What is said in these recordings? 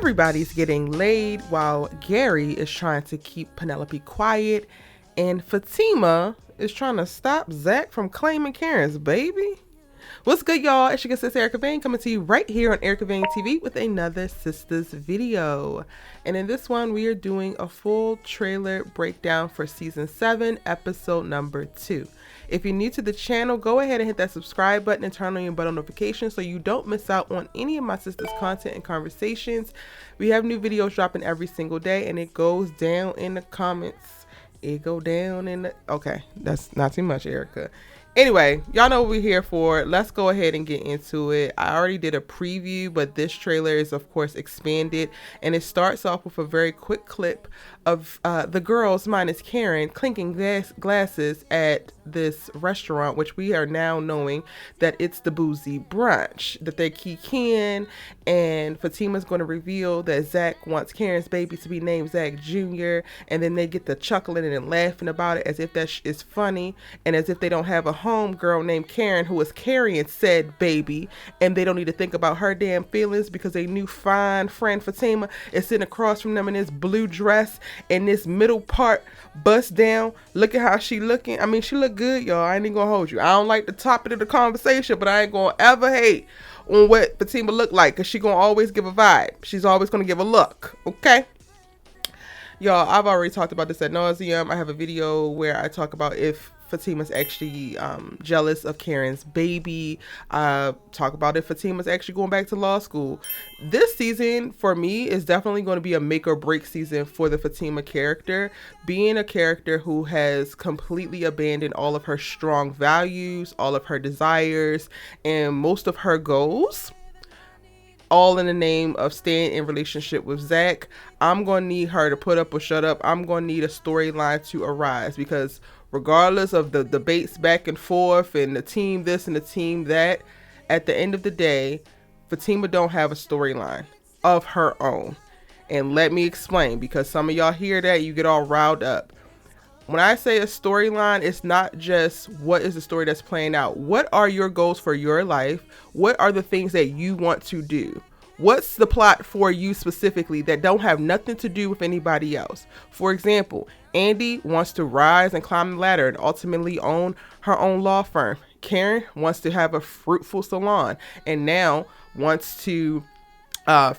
Everybody's getting laid while Gary is trying to keep Penelope quiet, and Fatima is trying to stop Zach from claiming Karen's baby. What's good, y'all? It's your good sis Erica Vane coming to you right here on Erica Vane TV with another Sistas video. And in this one, we are doing a full trailer breakdown for season 7, episode number 2. If you're new to the channel, go ahead and hit that subscribe button and turn on your bell notifications so you don't miss out on any of my sisters' content and conversations. We have new videos dropping every single day, and it goes down in the comments. Okay, that's not too much, Erica. Anyway, y'all know what we're here for. Let's go ahead and get into it. I already did a preview, but this trailer is, of course, expanded. And it starts off with a very quick clip of the girls, minus Karen, clinking glasses at this restaurant, which we are now knowing that it's the Boozy Brunch, that they key in. And Fatima's going to reveal that Zach wants Karen's baby to be named Zach Jr. And then they get to chuckling and laughing about it as if that is funny and as if they don't have a home girl named Karen who is carrying said baby, and they don't need to think about her damn feelings because a new fine friend Fatima is sitting across from them in this blue dress and this middle part bust down. Look at how she looking. I mean, she look good, y'all. I ain't even gonna hold you. I don't like the topic of the conversation, but I ain't gonna ever hate on what Fatima look like, because she gonna always give a vibe. She's always gonna give a look, okay? Y'all, I've already talked about this ad nauseum. I have a video where I talk about if Fatima's actually jealous of Karen's baby. Talk about if Fatima's actually going back to law school. This season, for me, is definitely going to be a make or break season for the Fatima character. Being a character who has completely abandoned all of her strong values, all of her desires, and most of her goals, all in the name of staying in relationship with Zach. I'm going to need her to put up or shut up. I'm going to need a storyline to arise, because regardless of the debates back and forth and the team this and the team that, at the end of the day, Fatima don't have a storyline of her own. And let me explain, because some of y'all hear that, you get all riled up. When I say a storyline, it's not just what is the story that's playing out. What are your goals for your life? What are the things that you want to do? What's the plot for you specifically that don't have nothing to do with anybody else? For example, Andi wants to rise and climb the ladder and ultimately own her own law firm. Karen wants to have a fruitful salon and now wants to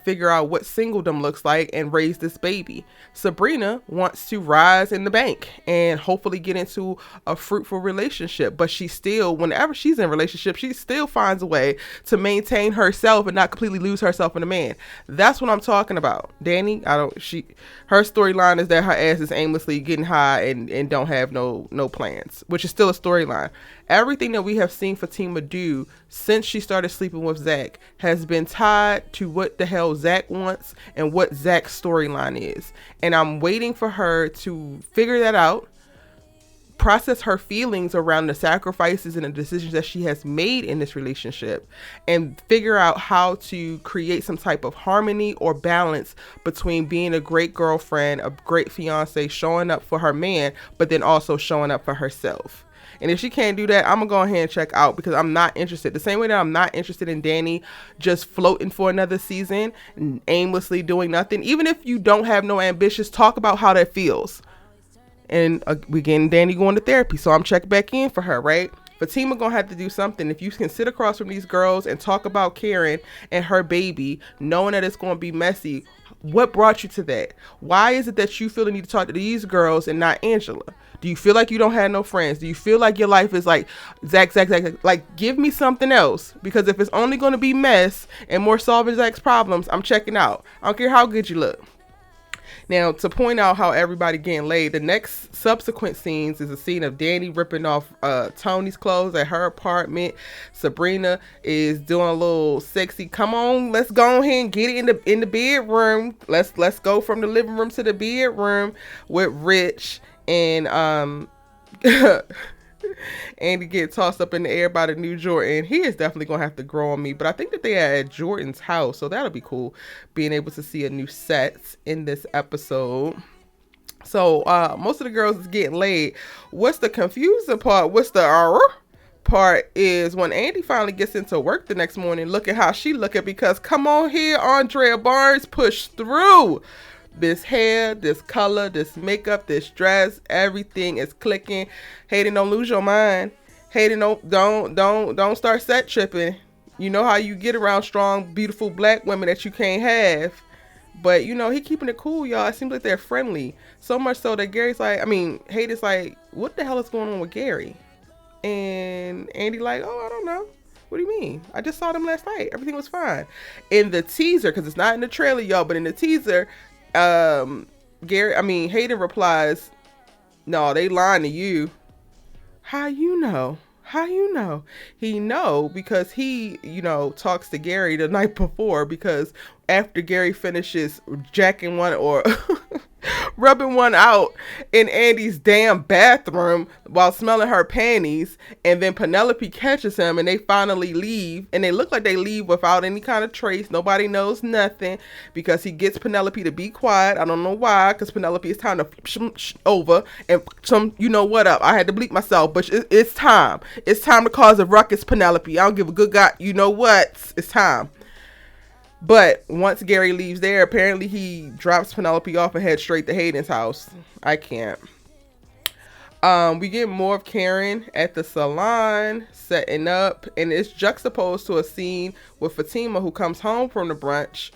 figure out what singledom looks like and raise this baby. Sabrina wants to rise in the bank and hopefully get into a fruitful relationship, but she still, whenever she's in a relationship, she still finds a way to maintain herself and not completely lose herself in a man. That's what I'm talking about. Danni, her storyline is that her ass is aimlessly getting high and don't have no plans, which is still a storyline. Everything that we have seen Fatima do since she started sleeping with Zach has been tied to what the hell Zach wants and what Zach's storyline is. And I'm waiting for her to figure that out, process her feelings around the sacrifices and the decisions that she has made in this relationship, and figure out how to create some type of harmony or balance between being a great girlfriend, a great fiance, showing up for her man, but then also showing up for herself. And if she can't do that, I'm going to go ahead and check out, because I'm not interested. The same way that I'm not interested in Danni just floating for another season and aimlessly doing nothing. Even if you don't have no ambitions, talk about how that feels. And we getting Danni going to therapy, so I'm checking back in for her, right? Fatima going to have to do something. If you can sit across from these girls and talk about Karen and her baby, knowing that it's going to be messy, what brought you to that? Why is it that you feel the need to talk to these girls and not Angela? Do you feel like you don't have no friends? Do you feel like your life is like Zach? Like, give me something else, because if it's only going to be mess and more solving Zach's problems, I'm checking out. I don't care how good you look. Now, to point out how everybody getting laid, the next subsequent scenes is a scene of Danni ripping off Tony's clothes at her apartment. Sabrina is doing a little sexy, come on, let's go ahead and get it in the bedroom. Let's go from the living room to the bedroom with Rich, and Andi get tossed up in the air by the new Jordan. He is definitely gonna have to grow on me, but I think that they are at Jordan's house, so that'll be cool, being able to see a new set in this episode. So most of the girls is getting laid. What's the confusing part? What's the part is when Andi finally gets into work the next morning, look at how she looking, because come on here, Andrea Barnes, push through. This hair, this color, this makeup, this dress, everything is clicking. Hayden, don't lose your mind. Hayden, don't start set tripping. You know how you get around strong, beautiful black women that you can't have. But, you know, he keeping it cool, y'all. It seems like they're friendly. So much so that Hayden's like, what the hell is going on with Gary? And Andi like, oh, I don't know. What do you mean? I just saw them last night. Everything was fine. In the teaser, because it's not in the trailer, y'all, but in the teaser, Hayden replies, no, they lying to you. How you know? How you know? He know because he, talks to Gary the night before, because after Gary finishes jacking one or rubbing one out in Andi's damn bathroom while smelling her panties, and then Penelope catches him and they finally leave, and they look like they leave without any kind of trace. Nobody knows nothing, because he gets Penelope to be quiet. I don't know why, because Penelope, it's time to over and some, what up. I had to bleep myself, but it's time. It's time to cause a ruckus, Penelope. I don't give a good God. You know what? It's time. But once Gary leaves there, apparently he drops Penelope off and heads straight to Hayden's house. I can't. We get more of Karen at the salon setting up, and it's juxtaposed to a scene with Fatima, who comes home from the brunch.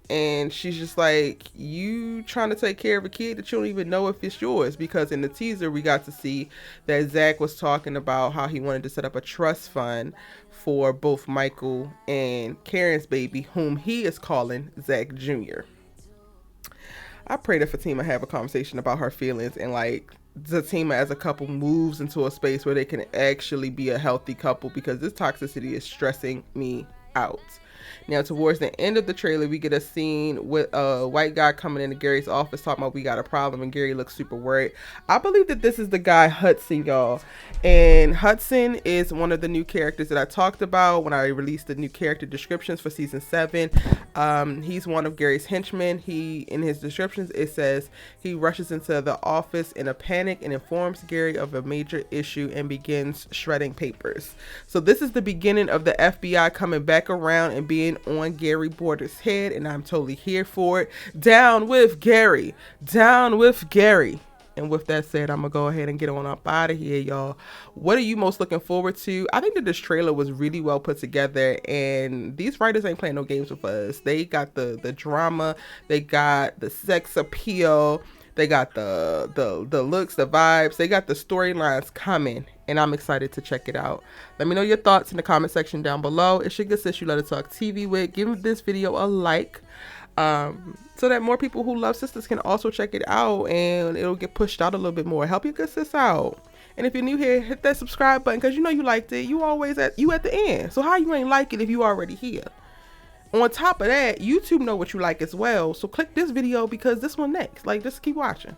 And she's just like, you trying to take care of a kid that you don't even know if it's yours, because in the teaser we got to see that Zach was talking about how he wanted to set up a trust fund for both Michael and Karen's baby, whom he is calling Zach Jr. I pray that Fatima have a conversation about her feelings, and like Fatima as a couple moves into a space where they can actually be a healthy couple, because this toxicity is stressing me out. Now, towards the end of the trailer, we get a scene with a white guy coming into Gary's office talking about we got a problem, and Gary looks super worried. I believe that this is the guy Hudson, y'all. And Hudson is one of the new characters that I talked about when I released the new character descriptions for season 7. He's one of Gary's henchmen. In his descriptions, it says he rushes into the office in a panic and informs Gary of a major issue and begins shredding papers. So this is the beginning of the FBI coming back around and being on Gary Border's head, and I'm totally here for it. Down with Gary. Down with Gary. And with that said, I'm gonna go ahead and get on up out of here, y'all. What are you most looking forward to? I think that this trailer was really well put together, and these writers ain't playing no games with us. They got the drama, they got the sex appeal, they got the looks, the vibes, they got the storylines coming, and I'm excited to check it out. Let me know your thoughts in the comment section down below. It's your good sis you Let It Talk TV with. Give this video a like, so that more people who love Sistas can also check it out, and it'll get pushed out a little bit more. Help your good sis out. And if you're new here, hit that subscribe button, because you know you liked it. You always at the end. So how you ain't like it if you already here? On top of that, YouTube know what you like as well. So click this video, because this one next. Like, just keep watching.